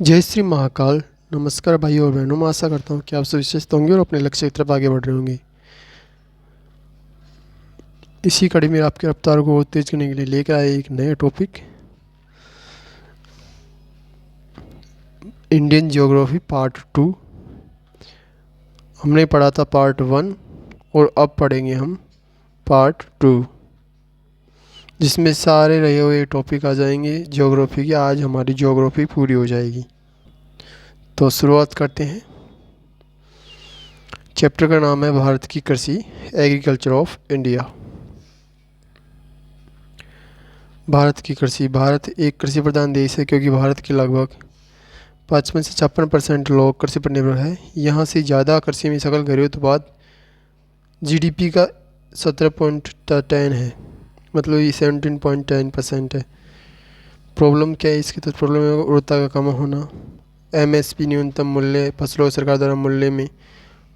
जय श्री महाकाल। नमस्कार भाइयों और बहनों, मैं आशा करता हूँ कि आप सभी स्वस्थ होंगे और अपने लक्ष्य की तरफ आगे बढ़ रहे होंगे। इसी कड़ी में आपकी रफ्तार को तेज करने के लिए लेकर आए एक नया टॉपिक, इंडियन ज्योग्राफी पार्ट 2। हमने पढ़ा था पार्ट 1 और अब पढ़ेंगे हम पार्ट 2, जिसमें सारे रहे हुए टॉपिक आ जाएंगे ज्योग्राफी की। आज हमारी ज्योग्राफी पूरी हो जाएगी। तो शुरुआत करते हैं। चैप्टर का नाम है भारत की कृषि, एग्रीकल्चर ऑफ इंडिया। भारत की कृषि। भारत एक कृषि प्रधान देश है क्योंकि भारत के लगभग 55 से 56% लोग कृषि पर निर्भर है। यहाँ से ज़्यादा कृषि में सकल घरेलू उत्पाद जीडीपी का 17.10 है, मतलब ये 17.10% है। प्रॉब्लम क्या है इसकी? तो प्रॉब्लम है उर्वरता का कम होना, एमएसपी न्यूनतम मूल्य, फसलों सरकार द्वारा मूल्य में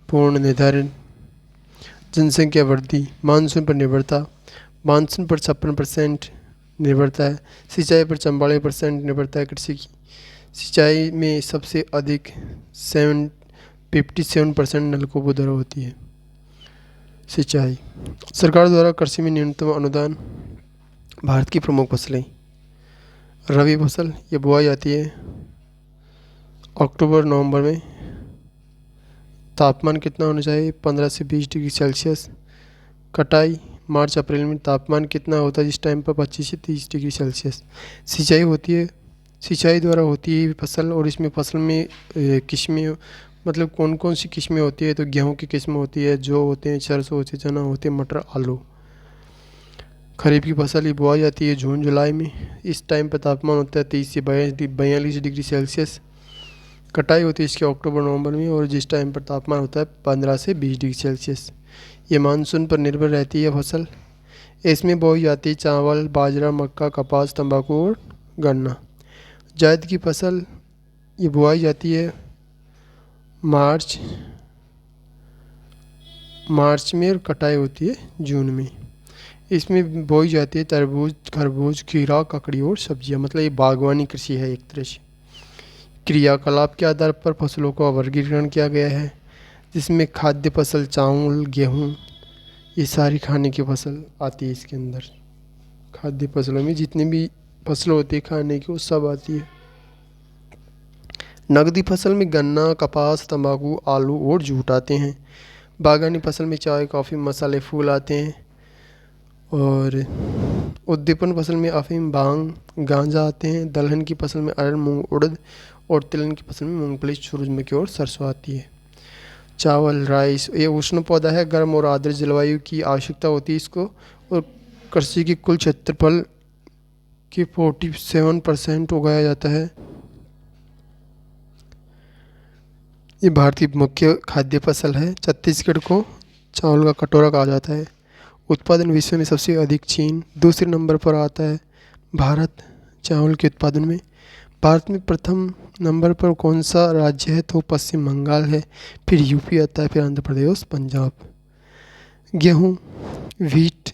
पूर्ण निर्धारण, जनसंख्या वृद्धि, मानसून पर निर्भरता। मानसून पर 56% निर्भरता है। सिंचाई पर 44% निर्भरता है कृषि की। सिंचाई में सबसे अधिक 57% नलकूपों द्वारा होती है सिंचाई। सरकार द्वारा कृषि में न्यूनतम अनुदान। भारत की प्रमुख फसलें। रबी फसल ये बुआई जाती है अक्टूबर नवंबर में। तापमान कितना होना चाहिए? 15 से 20 डिग्री सेल्सियस। कटाई मार्च अप्रैल में। तापमान कितना होता है जिस टाइम पर? 25 से 30 डिग्री सेल्सियस। सिंचाई होती है, सिंचाई द्वारा होती है फसल। और इसमें फसल में किस्में, मतलब कौन कौन सी किस्में होती है? तो गेहूं की किस्में होती है, जौ होते हैं, सरसों होती है, चना होते हैं, मटर, आलू। खरीफ की फसल ये बुआई जाती है जून जुलाई में। इस टाइम पर तापमान होता है 30 से 42 डिग्री सेल्सियस। कटाई होती है इसके अक्टूबर नवंबर में, और जिस टाइम पर तापमान होता है 15 से 20 डिग्री सेल्सियस। ये मानसून पर निर्भर रहती है फसल। इसमें बोई जाती है चावल, बाजरा, मक्का, कपास, तंबाकू और गन्ना। जायद की फसल ये बुआई जाती है मार्च में, और कटाई होती है जून में। इसमें बोई जाती है तरबूज, खरबूज, खीरा, ककड़ी और सब्जियां। मतलब ये बागवानी कृषि है एक तरह से। क्रियाकलाप के आधार पर फसलों का वर्गीकरण किया गया है, जिसमें खाद्य फसल चावल, गेहूँ, ये सारी खाने की फसल आती है इसके अंदर। खाद्य फसलों में जितनी भी फसल होती है खाने की, वो सब आती है। नकदी फसल में गन्ना, कपास, तंबाकू, आलू और जूट आते हैं। बागवानी फसल में चाय, कॉफ़ी, मसाले, फूल आते हैं। और उद्दीपन फसल में अफीम, भांग, गांजा आते हैं। दलहन की फसल में अरहर, मूंग, उड़द। और तिलहन की फसल में मूंगफली, सूरजमुखी और सरसों आती है। चावल, राइस, ये उष्ण पौधा है, गर्म और आर्द्र जलवायु की आवश्यकता होती है इसको। और कृषि की कुल क्षेत्रफल की 47% उगाया जाता है। ये भारतीय मुख्य खाद्य फसल है। छत्तीसगढ़ को चावल का कटोरा कहा जाता है। उत्पादन विश्व में सबसे अधिक चीन, दूसरे नंबर पर आता है भारत चावल के उत्पादन में। भारत में प्रथम नंबर पर कौन सा राज्य है? तो पश्चिम बंगाल है, फिर यूपी आता है, फिर आंध्र प्रदेश, पंजाब। गेहूँ, व्हीट,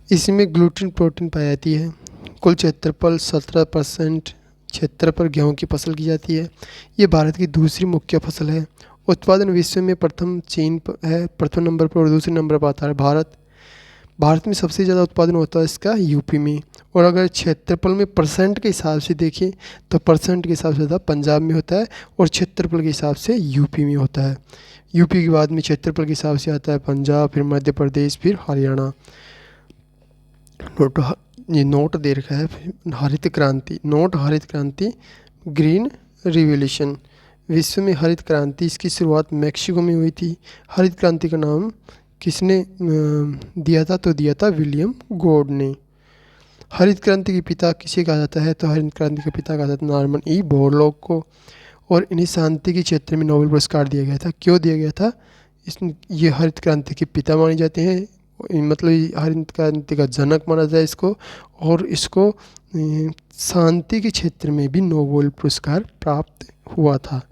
इसमें ग्लूटेन प्रोटीन पाई जाती है। कुल क्षेत्रफल 17% क्षेत्र पर गेहूँ की फसल की जाती है। ये भारत की दूसरी मुख्य फसल है। उत्पादन विश्व में प्रथम चीन है, प्रथम नंबर पर, और दूसरे नंबर पर आता है भारत। भारत में सबसे ज़्यादा उत्पादन होता है इसका यूपी में। और अगर क्षेत्रफल में परसेंट के हिसाब से देखें तो परसेंट के हिसाब से ज़्यादा पंजाब में होता है, और क्षेत्रफल के हिसाब से यूपी में होता है। यूपी के बाद में क्षेत्रफल के हिसाब से आता है पंजाब, फिर मध्य प्रदेश, फिर हरियाणा। नोट, ये नोट दे रखा है हरित क्रांति। नोट हरित क्रांति, ग्रीन रिवॉल्यूशन। विश्व में हरित क्रांति, इसकी शुरुआत मैक्सिको में हुई थी। हरित क्रांति का नाम किसने दिया था? तो दिया था विलियम गॉड ने। हरित क्रांति के पिता किसे कहा जाता है? तो हरित क्रांति के पिता कहा जाता है नॉर्मन ई बोरलॉग को। और इन्हें शांति के क्षेत्र में नोबेल पुरस्कार दिया गया था। क्यों दिया गया था? ये हरित क्रांति के पिता माने जाते हैं, मतलब ये हरित क्रांति का जनक माना जाए इसको। और इसको शांति के क्षेत्र में भी नोबेल पुरस्कार प्राप्त हुआ था।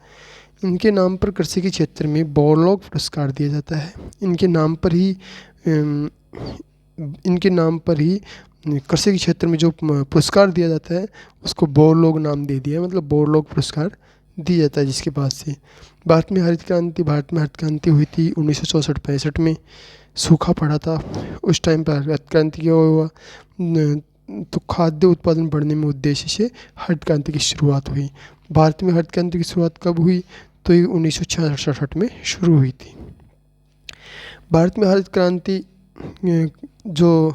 इनके नाम पर कृषि के क्षेत्र में बोरलॉग पुरस्कार दिया जाता है। इनके नाम पर ही कृषि के क्षेत्र में जो पुरस्कार दिया जाता है उसको बोरलोग नाम दे दिया है, मतलब बोरलोग पुरस्कार दिया जाता है जिसके पास से। भारत में हरित क्रांति हुई थी 1964-65 में। सूखा पड़ा था उस टाइम पर। हरित क्रांति क्या हुआ, तो खाद्य उत्पादन बढ़ने में उद्देश्य से हरित क्रांति की शुरुआत हुई। भारत में हरित क्रांति की शुरुआत कब हुई, तो ये 1966 में शुरू हुई थी। भारत में हरित क्रांति जो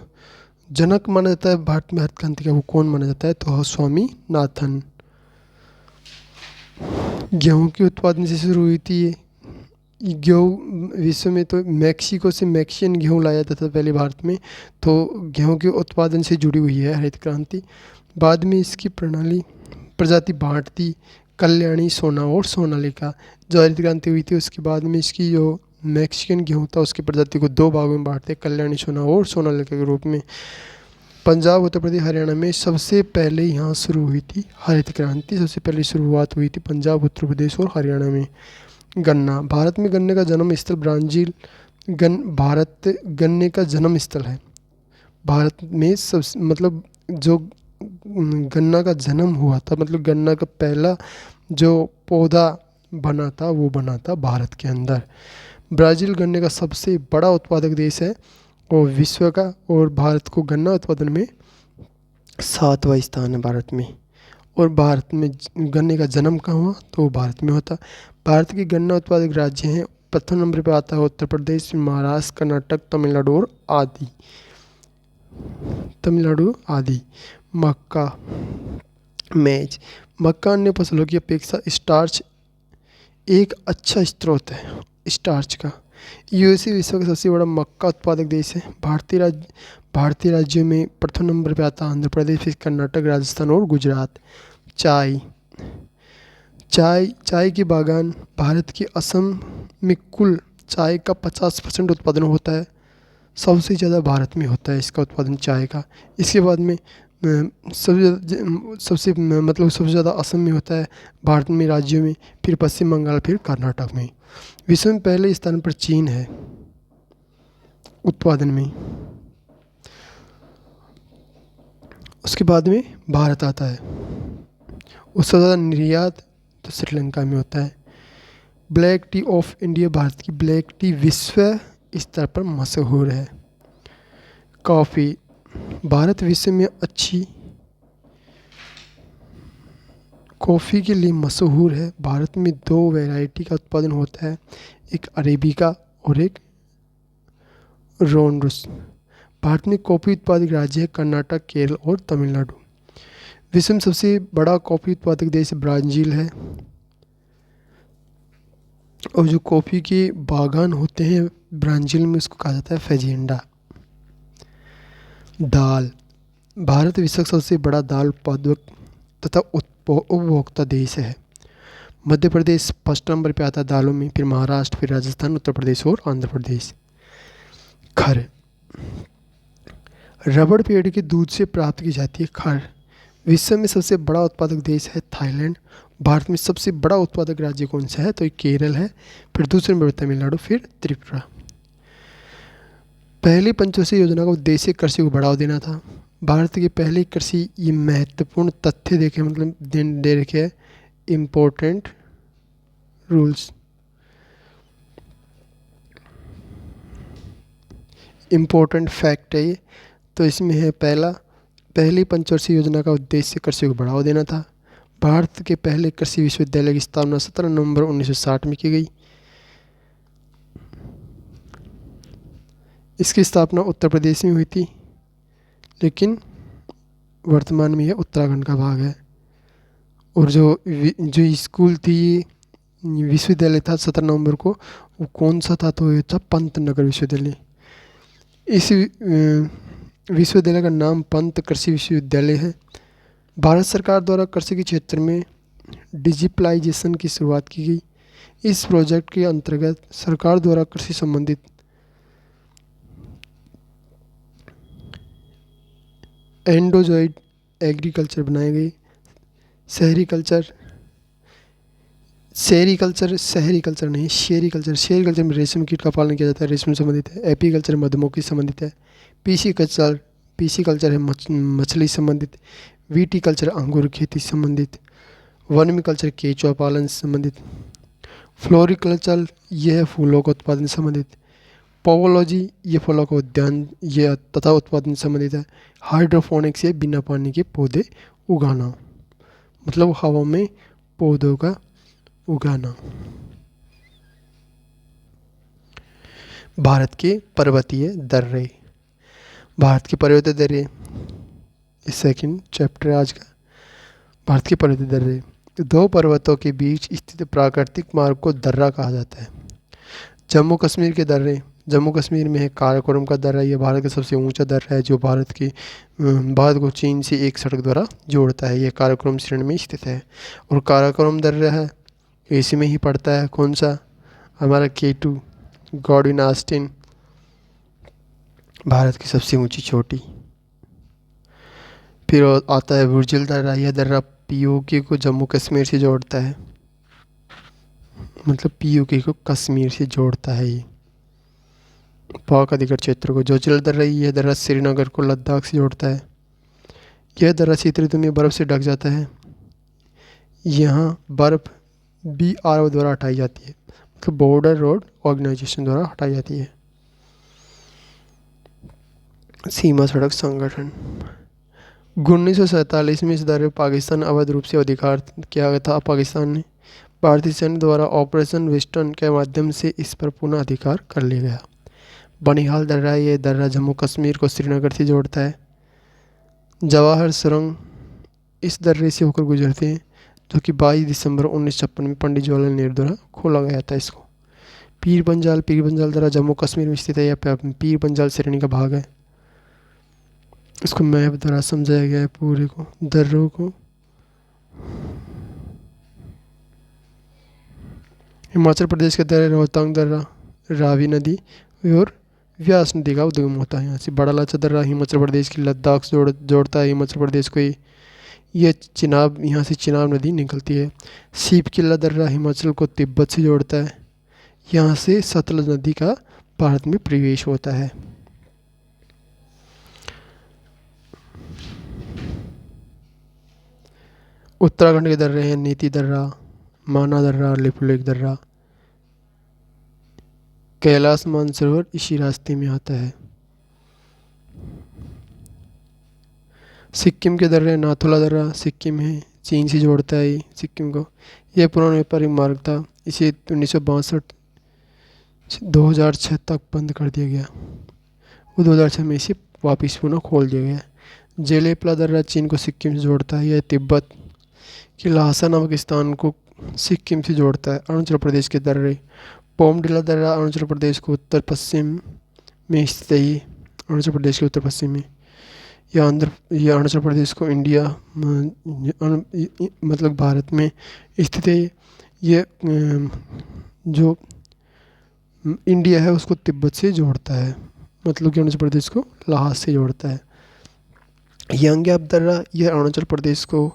जनक माना जाता है भारत में हरित क्रांति का, वो कौन माना जाता है, तो स्वामीनाथन। गेहूं के उत्पादन से शुरू हुई थी ये। गेहूँ विश्व में तो मैक्सिको से मैक्सियन गेहूँ लाया जाता था पहले भारत में, तो गेहूं के उत्पादन से जुड़ी हुई है हरित क्रांति। बाद में इसकी प्रजाति बांट दी, कल्याणी, सोना और सोनालिका। जो हरित क्रांति हुई थी उसके बाद में इसकी जो मैक्सिकन गेहूँ था उसकी प्रजाति को 2 भागों में बांटते, कल्याणी, सोना और सोनालिका के रूप में। पंजाब, उत्तर प्रदेश, हरियाणा में सबसे पहले यहाँ शुरू हुई थी हरित क्रांति। सबसे पहले शुरुआत हुई थी पंजाब, उत्तर प्रदेश और हरियाणा में। गन्ना, भारत में गन्ने का जन्म स्थल ब्राज़ील। भारत गन्ने का जन्म स्थल है। भारत में मतलब जो गन्ना का जन्म हुआ था, मतलब गन्ना का पहला जो पौधा बना था वो बना था भारत के अंदर। ब्राज़ील गन्ने का सबसे बड़ा उत्पादक देश है और विश्व का, और भारत को गन्ना उत्पादन में 7वां स्थान है भारत में। और भारत में गन्ने का जन्म कहाँ हुआ, तो वो भारत में होता। भारत के गन्ना उत्पादक राज्य हैं, प्रथम नंबर पर आता है उत्तर प्रदेश, महाराष्ट्र, कर्नाटक, तमिलनाडु और आदि। मक्का, मेज। मक्का अन्य फसलों की अपेक्षा स्टार्च एक अच्छा स्रोत है स्टार्च का। यूएसए विश्व का सबसे बड़ा मक्का उत्पादक देश है। भारतीय राज्यों में प्रथम नंबर पर आता है आंध्र प्रदेश, फिर कर्नाटक, राजस्थान और गुजरात। चाय के बागान। भारत के असम में कुल चाय का 50% उत्पादन होता है। सबसे ज़्यादा भारत में होता है इसका उत्पादन चाय का। इसके बाद में सबसे ज़्यादा असम में होता है, भारत में राज्यों में, फिर पश्चिम बंगाल, फिर कर्नाटक में। विश्व में पहले स्थान पर चीन है उत्पादन में। उसके बाद में भारत आता है। उससे ज़्यादा निर्यात तो श्रीलंका में होता है। Black T of India. Bharat की ब्लैक टी विश्व स्तर पर मशहूर है। कॉफ़ी। भारत विश्व में अच्छी कॉफ़ी के लिए मशहूर है। भारत में 2 वैरायटी का उत्पादन होता है, एक अरेबिका और एक रोनरूस। भारत में कॉफ़ी उत्पादक राज्य है कर्नाटक, केरल और तमिलनाडु। विश्व में सबसे बड़ा कॉफ़ी उत्पादक देश ब्राज़ील है। और जो कॉफ़ी के बागान होते हैं ब्राज़ील में, उसको कहा जाता है फेजेंडा। दाल। भारत विश्व का सबसे बड़ा दाल उत्पादक तथा उपभोक्ता देश है। मध्य प्रदेश फर्स्ट नंबर पे आता है दालों में, फिर महाराष्ट्र, फिर राजस्थान, उत्तर प्रदेश और आंध्र प्रदेश। खर। रबड़ पेड़ के दूध से प्राप्त की जाती है खर। विश्व में सबसे बड़ा उत्पादक देश है थाईलैंड। भारत में सबसे बड़ा उत्पादक राज्य कौन सा है, तो ये केरल है, फिर दूसरे नंबर पर तमिलनाडु, फिर त्रिपुरा। पहली पंचवर्षीय योजना का उद्देश्य कृषि को बढ़ावा देना था। भारत के पहले कृषि, ये महत्वपूर्ण तथ्य देखे, मतलब दे रखे है इम्पोर्टेंट रूल्स, इम्पोर्टेंट फैक्ट है ये। तो इसमें है पहली पंचवर्षीय योजना का उद्देश्य कृषि को बढ़ावा देना था। भारत के पहले कृषि विश्वविद्यालय की स्थापना 17 नवंबर 1960 में की गई। इसकी स्थापना उत्तर प्रदेश में हुई थी, लेकिन वर्तमान में यह उत्तराखंड का भाग है। और जो स्कूल थी, विश्वविद्यालय था 17 नवंबर को, वो कौन सा था, तो ये था पंतनगर विश्वविद्यालय। इस विश्वविद्यालय का नाम पंत कृषि विश्वविद्यालय है। भारत सरकार द्वारा कृषि के क्षेत्र में डिजिटलाइजेशन की शुरुआत की गई। इस प्रोजेक्ट के अंतर्गत सरकार द्वारा कृषि संबंधित एंडोजॉइड एग्रीकल्चर बनाए गए। शहरी कल्चर नहीं, शेरीकल्चर में रेशम कीट का पालन किया जाता है, रेशम संबंधित है। एपीकल्चर मधुमक्खी संबंधित है। पीसी कल्चर पीसी कल्चर है मछली संबंधित, वीटी कल्चर अंगूर खेती संबंधित, वनमी कल्चर केचुआ पालन से संबंधित, फ्लोरिकल्चर यह है फूलों का उत्पादन से संबंधित, पोवोलॉजी ये फलों का उद्यान ये तथा उत्पादन से संबंधित है, हाइड्रोफोनिक्स ये बिना पानी के पौधे उगाना, मतलब हवा में पौधों का उगाना। भारत के पर्वतीय दर्रे, भारत के पर्वतीय दर्रे इस सेकंड चैप्टर आज का। भारत के पर्वतीय दर्रे, दो पर्वतों के बीच स्थित प्राकृतिक मार्ग को दर्रा कहा जाता है। जम्मू कश्मीर के दर्रे, जम्मू कश्मीर में है काराकोरम का दर्रा, यह भारत का सबसे ऊंचा दर्रा है जो भारत को चीन से एक सड़क द्वारा जोड़ता है। यह काराकोरम श्रेणी में स्थित है और काराकोरम दर्रा है इसी में ही पड़ता है कौन सा, हमारा K2 गॉडविन ऑस्टिन, भारत की सबसे ऊंची चोटी। फिर आता है बुर्जिल दर्रा, यह दर्रा POK को जम्मू कश्मीर से जोड़ता है, मतलब POK को कश्मीर से जोड़ता है ये पाक अधिकृत क्षेत्र को। जोजिला दर्रा, यह दर्रा श्रीनगर को लद्दाख से जोड़ता है। यह दर्रा शीत ऋतु में बर्फ़ से ढक जाता है। यहाँ बर्फ़ BRO द्वारा हटाई जाती है, मतलब बॉर्डर रोड ऑर्गेनाइजेशन द्वारा हटाई जाती है। सीमा सड़क संगठन, 1947 में इस दर्रे पाकिस्तान अवैध रूप से अधिकार किया गया था। पाकिस्तान ने भारतीय सैन्य द्वारा ऑपरेशन वेस्टर्न के माध्यम से इस पर पुनः अधिकार कर लिया गया। बनिहाल दर्रा, ये दर्रा जम्मू कश्मीर को श्रीनगर से जोड़ता है। जवाहर सुरंग इस दर्रे से होकर गुजरते हैं जो कि 22 दिसंबर 1956 में पंडित जवाहरलाल नेहरू द्वारा खोला गया था इसको। पीर पंजाल दर्रा जम्मू कश्मीर में स्थित है, यह पीर पंजाल श्रेणी का भाग है। इसको मैप द्वारा समझाया गया है पूरे को, दर्रों को। हिमाचल प्रदेश के दर्रे रोहतांग दर्रा, रावी नदी और व्यास नदी का उद्गम होता है यहाँ से। बड़ा लाचा दर्रा हिमाचल प्रदेश की लद्दाख से जोड़ता है हिमाचल प्रदेश को। ये चिनाब, यहाँ से चिनाब नदी निकलती है। सीप किला दर्रा हिमाचल को तिब्बत से जोड़ता है। यहाँ से सतलज नदी का भारत में प्रवेश होता है। उत्तराखंड के दर्रे हैं नीति दर्रा, माना दर्रा, लिपुलेख दर्रा। कैलाश मानसरोवर इसी रास्ते में आता है। सिक्किम के दर्रे नाथुला दर्रा, सिक्किम है, चीन से जोड़ता है सिक्किम को। यह पुराना व्यापारिक मार्ग था, इसे 1962-2006 तक बंद कर दिया गया। वो 2006 में इसे वापस पुनः खोल दिया गया। जेलेपला दर्रा चीन को सिक्किम से जोड़ता है। यह तिब्बत कि लहासा नामक स्थान को सिक्किम से जोड़ता है। अरुणाचल प्रदेश के दर्रे, बोमडिला दर्रा अरुणाचल प्रदेश को उत्तर पश्चिम में स्थित है। अरुणाचल प्रदेश के उत्तर पश्चिम में या अरुणाचल प्रदेश को इंडिया मतलब भारत में स्थित है। ये जो इंडिया है उसको तिब्बत से जोड़ता है, मतलब कि अरुणाचल प्रदेश को लहास से जोड़ता है। यांग्याप दर्रा यह अरुणाचल प्रदेश को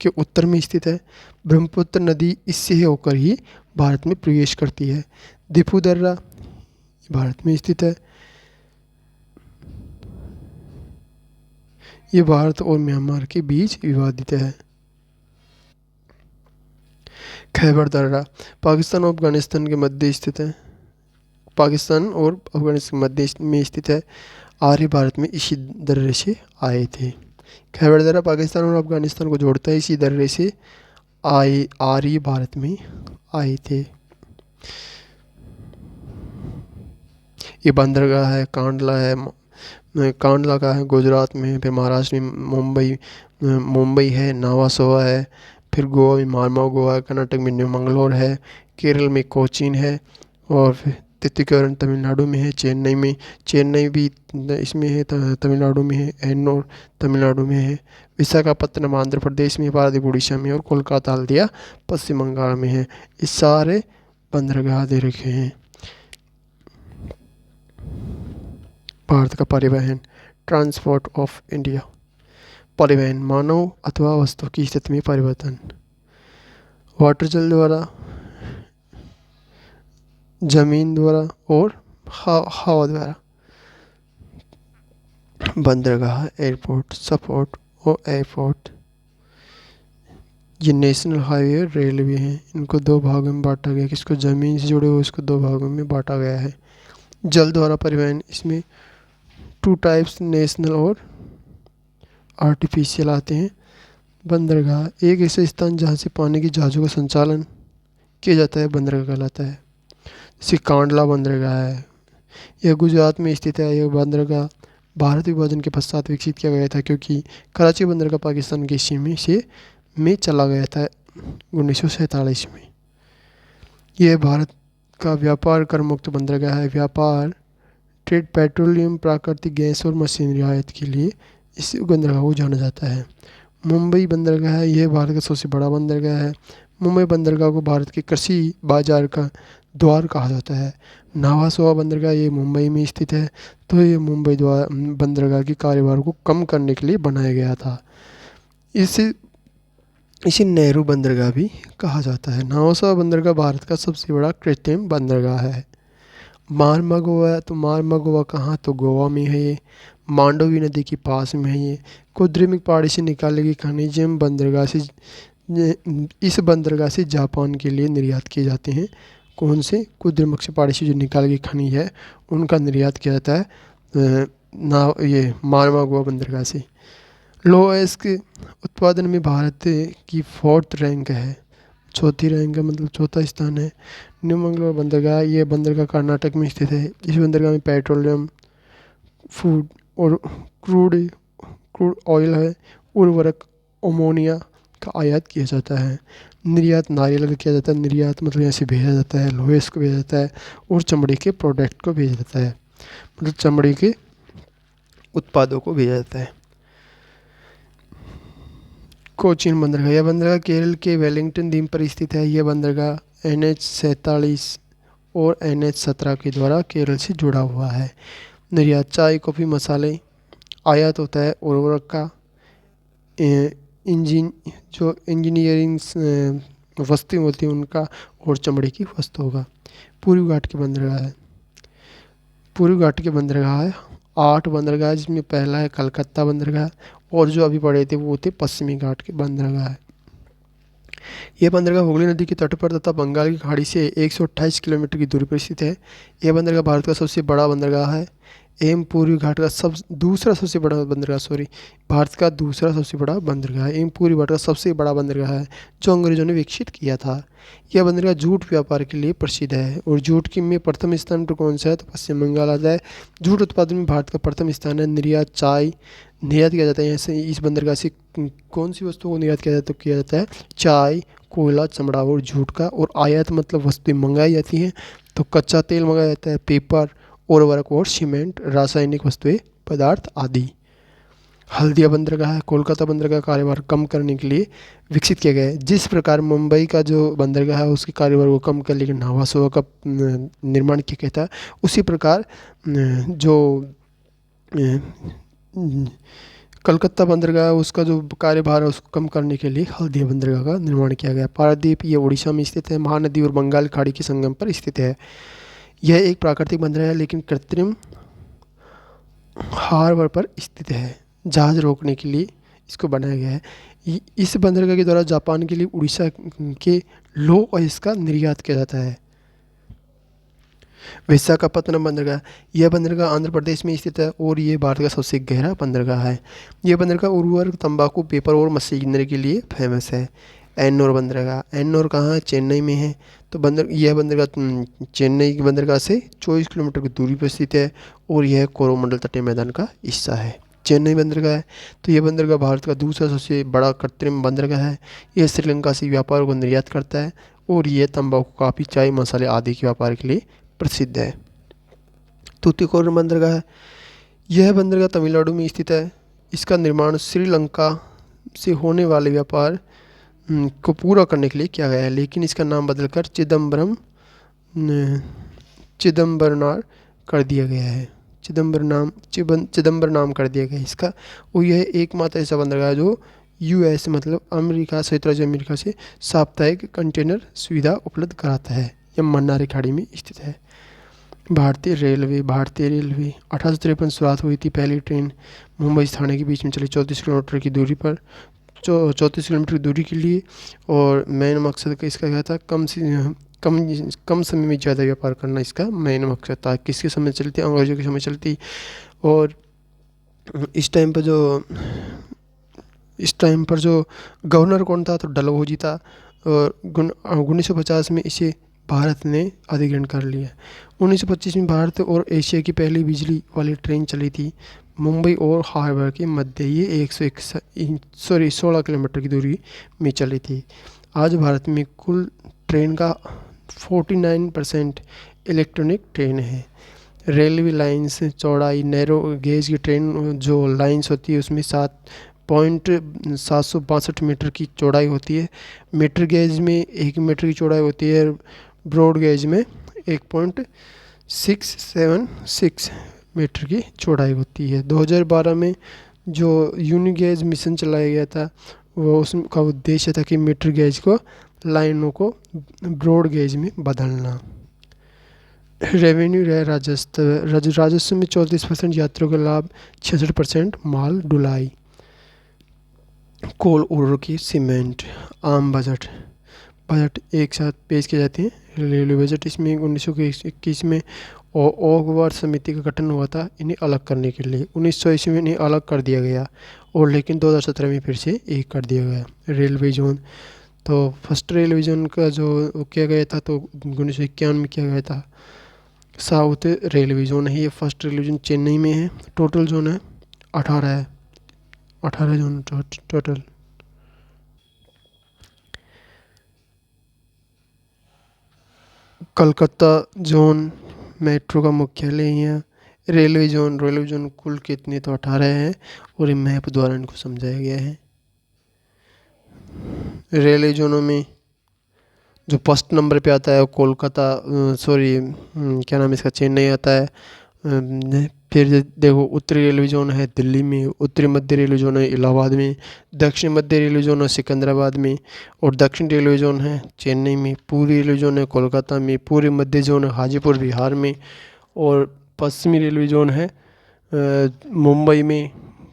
के उत्तर में स्थित है। ब्रह्मपुत्र नदी इससे होकर ही भारत में प्रवेश करती है। दिफू दर्रा भारत में स्थित है। ये भारत और म्यांमार के बीच विवादित है। खैबर दर्रा पाकिस्तान और अफगानिस्तान के मध्य स्थित है। पाकिस्तान और अफगानिस्तान के मध्य में स्थित है। आर्य भारत में इसी दर्रे से आए थे। खैबर दर्रा पाकिस्तान और अफगानिस्तान को जोड़ता है। इसी दर्रे से आर्य भारत में आए थे। ये बंदरगाह है, कांडला का है गुजरात में। फिर महाराष्ट्र में मुंबई है, नावासोवा है। फिर गोवा में मारमाऊ गोवा है, कर्नाटक में न्यू मंगलोर है, केरल में कोचीन है और फिर तितुकरण तमिलनाडु में है। चेन्नई भी इसमें है, तमिलनाडु में है। एन्नोर तमिलनाडु में है। विशाखापत्तनम आंध्र प्रदेश में, पारादीप उड़ीसा में और कोलकाता हल्दिया पश्चिम बंगाल में है। ये सारे बंदरगाह दे रखे हैं। भारत का परिवहन, ट्रांसपोर्ट ऑफ इंडिया। परिवहन मानव अथवा वस्तु की स्थिति में परिवर्तन, वाटर जल द्वारा, जमीन द्वारा और हवा द्वारा। बंदरगाह, एयरपोर्ट, सपोर्ट और एयरपोर्ट। ये नेशनल हाईवे, रेलवे हैं। इनको दो भागों में बांटा गया है। किसको ज़मीन से जुड़े हुए इसको दो भागों में बांटा गया है। जल द्वारा परिवहन, इसमें टू टाइप्स, नेशनल और आर्टिफिशियल आते हैं। बंदरगाह एक ऐसा स्थान जहाँ से पानी की जहाज़ों का संचालन किया जाता है, बंदरगाह कहलाता है। जैसे कांडला बंदरगाह है, यह गुजरात में स्थित है। यह बंदरगाह भारत विभाजन के पश्चात विकसित किया गया था, क्योंकि कराची बंदरगाह पाकिस्तान की सीमा से में चला गया था 1947 में। यह भारत का व्यापार कर मुक्त बंदरगाह है। व्यापार, ट्रेड, पेट्रोलियम, प्राकृतिक गैस और मशीनरी आयात के लिए इस बंदरगाह को जाना जाता है। मुंबई बंदरगाह है, यह भारत का सबसे बड़ा बंदरगाह है। मुंबई बंदरगाह को भारत के कृषि बाजार का द्वार कहा जाता है। नावासोवा बंदरगाह ये मुंबई में स्थित है। तो ये मुंबई द्वार बंदरगाह के कारोबार को कम करने के लिए बनाया गया था। इसे नेहरू बंदरगाह भी कहा जाता है। नावासोवा बंदरगाह भारत का सबसे बड़ा कृत्रिम बंदरगाह है। मारमा गोवा, तो मारमा गोवा कहाँ, तो गोवा में है ये। मांडोवी नदी के पास में है ये। कुद्रेमुख पहाड़ी से निकाले गए खनिज बंदरगाह से इस बंदरगाह से जापान के लिए निर्यात किए जाते हैं। कौन से? कुद्रेमुख से पहाड़ी से जो निकाले गए खनिज है उनका निर्यात किया जाता है ये मारमा गोवा बंदरगाह से। लोएस के उत्पादन में भारत की 4th रैंक है, चौथी रैंक है, मतलब चौथा स्थान है। न्यू मंगलोर बंदरगाह, ये बंदरगाह कर्नाटक में स्थित है। इस बंदरगाह में पेट्रोलियम, फूड और क्रूड ऑयल है, उर्वरक, अमोनिया का आयात किया जाता है। निर्यात नारियल का किया जाता है। निर्यात मतलब यहाँ से भेजा जाता है, लोहेस को भेजा जाता है और चमड़े के प्रोडक्ट को भेजा जाता है, मतलब चमड़े के उत्पादों को भेजा जाता है। कोचीन बंदरगाह, यह बंदरगाह केरल के वेलिंगटन द्वीप पर स्थित है। यह बंदरगाह NH-47 और NH-17 के द्वारा केरल से जुड़ा हुआ है। निर्यात चाय, कॉफ़ी, मसाले, आयात होता है उर्वरक का, इंजीनियरिंग वस्तु होती है उनका, और चमड़े की वस्तु होगा। पूर्वी घाट के बंदरगाह है। पूर्वी घाट के बंदरगाह है 8 बंदरगाह, जिसमें पहला है कलकत्ता बंदरगाह, और जो अभी पड़े थे वो थे पश्चिमी घाट के बंदरगाह है। यह बंदरगाह हुगली नदी के तट पर तथा बंगाल की खाड़ी से 128 किलोमीटर की दूरी पर स्थित है। यह बंदरगाह भारत का सबसे बड़ा बंदरगाह है एवं पूर्वी घाट का दूसरा सबसे बड़ा बंदरगाह, भारत का दूसरा सबसे बड़ा बंदरगाह एवं पूर्वी घाट का सबसे बड़ा बंदरगाह है, जो अंग्रेजों ने विकसित किया था। यह बंदरगाह जूट व्यापार के लिए प्रसिद्ध है। और जूट की में प्रथम स्थान पर कौन सा है, तो पश्चिम बंगाल आता है। जूट उत्पादन में भारत का प्रथम स्थान है। निर्यात चाय निर्यात किया जाता है यहाँ से। इस बंदरगाह से कौन सी वस्तुओं को निर्यात किया जाता है, तो किया जाता है चाय, कोयला, चमड़ा और जूट का। और आयात मतलब वस्तुएं मंगाई जाती हैं, तो कच्चा तेल मंगाया जाता है, पेपर, उर्वरक और सीमेंट, रासायनिक वस्तुएं, पदार्थ आदि। हल्दिया बंदरगाह है, कोलकाता बंदरगाह का कारोबार कम करने के लिए विकसित किया गया है। जिस प्रकार मुंबई का जो बंदरगाह है उसके कारोबार को कम कर लेकिन नावासोवा का निर्माण किया गया था, उसी प्रकार जो कलकत्ता बंदरगाह उसका जो कार्यभार है उसको कम करने के लिए हल्दिया बंदरगाह का निर्माण किया गया। पारादीप ये उड़ीसा में स्थित है, महानदी और बंगाल खाड़ी के संगम पर स्थित है। यह एक प्राकृतिक बंदरगाह है लेकिन कृत्रिम हार्बर पर स्थित है। जहाज रोकने के लिए इसको बनाया गया है। इस बंदरगाह के द्वारा जापान के लिए उड़ीसा के लौह अयस्क का निर्यात किया जाता है। विशाखापत्तनम बंदरगाह, यह बंदरगाह आंध्र प्रदेश में स्थित है और ये भारत का सबसे गहरा बंदरगाह है। यह बंदरगाह उर्वरक, तंबाकू, पेपर और मशीनरी के लिए फेमस है। एन्नोर बंदरगाह, एन्नोर कहाँ है, चेन्नई में है। तो यह बंदरगाह चेन्नई की बंदरगाह से 24 किलोमीटर की दूरी पर स्थित है और यह कोरोमंडल तटीय मैदान का हिस्सा है। चेन्नई बंदरगाह है, तो यह बंदरगाह भारत का दूसरा सबसे बड़ा कृत्रिम बंदरगाह है। यह श्रीलंका से व्यापार को निर्यात करता है और यह तंबाकू, कॉफ़ी, चाय, मसाले आदि के व्यापार के लिए प्रसिद्ध है। तूतीकोरन बंदरगाह, यह बंदरगाह तमिलनाडु में स्थित है। इसका निर्माण श्रीलंका से होने वाले व्यापार को पूरा करने के लिए किया गया है, लेकिन इसका नाम बदलकर चिदम्बरनार कर दिया गया है। चिदम्बर नाम कर दिया गया है इसका। और यह एकमात्र ऐसा बंदरगाह है जो US मतलब अमेरिका, संयुक्त राज्य अमेरिका से साप्ताहिक कंटेनर सुविधा उपलब्ध कराता है। यह मन्नार खाड़ी में स्थित है। भारतीय रेलवे 1853 शुरुआत हुई थी। पहली ट्रेन मुंबई से ठाणे के बीच में चली 34 किलोमीटर की दूरी पर 34 किलोमीटर की दूरी के लिए। और मेन मकसद का इसका क्या था, कम कम समय में ज़्यादा व्यापार करना इसका मेन मकसद था। किसके समय चलती, अंग्रेजों के समय चलती। और इस टाइम पर जो गवर्नर कौन था, तो डलहौजी था। और 1950 में इसे भारत ने अधिग्रहण कर लिया। 1925 में भारत और एशिया की पहली बिजली वाली ट्रेन चली थी मुंबई और हावड़ा के मध्य। ये 16 किलोमीटर की दूरी में चली थी। आज भारत में कुल ट्रेन का 49% इलेक्ट्रॉनिक ट्रेन है। रेलवे लाइन्स चौड़ाई, नैरो गेज की ट्रेन जो लाइन्स होती है उसमें 7.762 मीटर की चौड़ाई होती है। मीटर गेज में 1 मीटर की चौड़ाई होती है। ब्रॉड गेज में 1.676 मीटर की चौड़ाई होती है। 2012 में जो यूनिगेज मिशन चलाया गया था, वो उसका उद्देश्य था कि मीटर गेज को लाइनों को ब्रॉड गेज में बदलना। रेवेन्यू राजस्व में 34% यात्रियों का लाभ, 66% माल ढुलाई। कोल उर्वरक, सीमेंट। आम बजट एक साथ पेश किए जाते हैं। रेलवे बजट, इसमें 1921 में ओगवार समिति का गठन हुआ था इन्हें अलग करने के लिए। 1900 ईस्वी में इन्हें अलग कर दिया गया और लेकिन 2017 में फिर से एक कर दिया गया। रेलवे जोन, तो फर्स्ट रेलवे जोन का जो किया गया था तो 1951 में किया गया था। साउथ रेलवे जोन है, ये फर्स्ट रेलवे जोन चेन्नई में है। टोटल जोन है 18 है, 18 zone total. Calcutta zone metro का मुख्यालय है। रेलवे जोन कुल कितने, तो 18 है और ये मैप द्वारा इनको समझाया गया है। रेलवे जोनों में जो फर्स्ट नंबर पे आता है वो कोलकाता, क्या नाम इसका, चेन्नई आता है। फिर देखो उत्तरी रेलवे जोन है दिल्ली में, उत्तरी मध्य रेलवे जोन है इलाहाबाद में, दक्षिण मध्य रेलवे जोन है सिकंदराबाद में, और दक्षिण रेलवे जोन है चेन्नई में। पूर्वी रेलवे जोन है कोलकाता में, पूर्वी मध्य जोन है हाजीपुर बिहार में, और पश्चिमी रेलवे जोन है मुंबई में।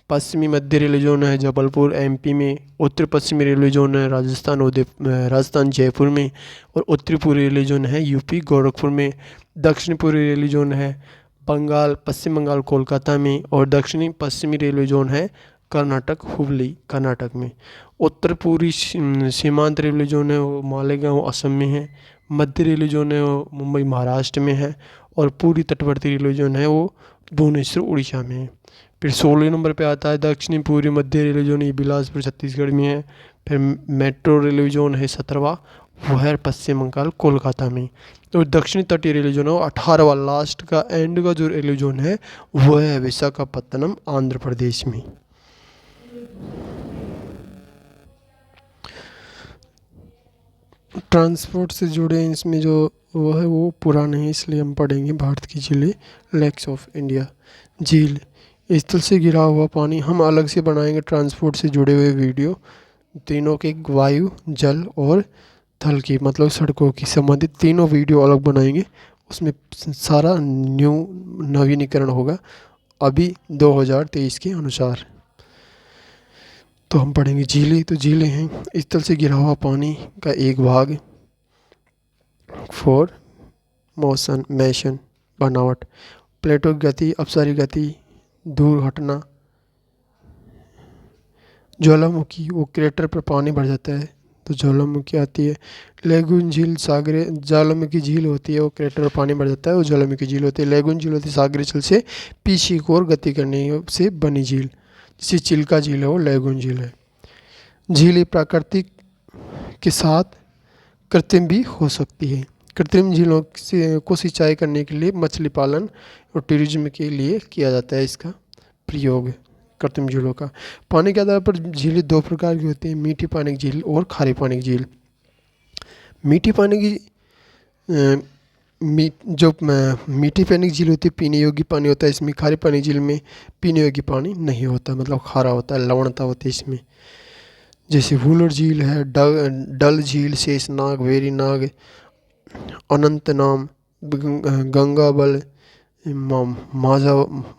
पश्चिमी मध्य रेलवे जोन है जबलपुर एमपी में। उत्तर पश्चिमी रेलवे जोन है राजस्थान जयपुर में, और उत्तरी पूर्वी रेलवे जोन है यूपी गोरखपुर में। दक्षिण पूर्वी रेलवे जोन है पश्चिम बंगाल कोलकाता में, और दक्षिणी पश्चिमी रेलवे जोन है कर्नाटक हुबली कर्नाटक में। उत्तर पूर्वी सीमांत रेलवे जोन है वो मालेगांव असम में है। मध्य रेलवे जोन है वो मुंबई महाराष्ट्र में है, और पूर्वी तटवर्ती रेलवे जोन है वो भुवनेश्वर उड़ीसा में है। फिर 16 नंबर पे आता है दक्षिणी पूर्वी मध्य रेलवे जोन, ये बिलासपुर छत्तीसगढ़ में है। फिर मेट्रो रेलवे जोन है 17वां, वो है पश्चिम बंगाल कोलकाता में। तो दक्षिणी तटीय रेलवे जोन है वो 18वां, लास्ट का एंड का जो रेलवे जोन है वो है विशाखापत्तनम आंध्र प्रदेश में। ट्रांसपोर्ट से जुड़े इसमें जो वो है वो पुराने हैं, इसलिए हम पढ़ेंगे भारत की झीलें। लेक्स ऑफ इंडिया, झील स्थल से गिरा हुआ पानी। हम अलग से बनाएंगे ट्रांसपोर्ट से जुड़े हुए वीडियो, तीनों के वायु, जल और थल की, मतलब सड़कों की संबंधित तीनों वीडियो अलग बनाएंगे। उसमें सारा नवीनीकरण होगा अभी 2023 के अनुसार। तो हम पढ़ेंगे झीलें। तो झीलें हैं स्थल से गिरा हुआ पानी का एक भाग। फॉर मोशन बनावट, प्लेटो की गति, अपसारी गति, दूर हटना। ज्वालामुखी, वो क्रेटर पर पानी भर जाता है तो ज्वालामुखी आती है। लेगून झील, सागरीय ज्वालामुखी झील होती है, वो क्रेटर पर पानी भर जाता है वो ज्वालामुखी झील होती है। लेगून झील होती है सागरीय जल से पीछे की ओर गति करने से बनी झील, जिसे चिल्का झील है वो लेगून झील है। झीलें प्राकृतिक के साथ कृत्रिम भी हो सकती है। कृत्रिम झीलों को सिंचाई करने के लिए, मछली पालन और टूरिज्म के लिए किया जाता है इसका प्रयोग कृत्रिम झीलों का। पानी के आधार पर झीलें दो प्रकार की होती हैं, मीठी पानी की झील और खारी पानी की झील। मीठी पानी की मीठी पानी की झील होती है पीने योग्य पानी होता है इसमें। खारी पानी की झील में पीने योग्य पानी नहीं होता, मतलब खारा होता है, लवणता होती है इसमें। जैसे वुलर झील है, डल झील, शेषनाग, वेरीनाग, अनंतनाग, गंगाबल, माजा,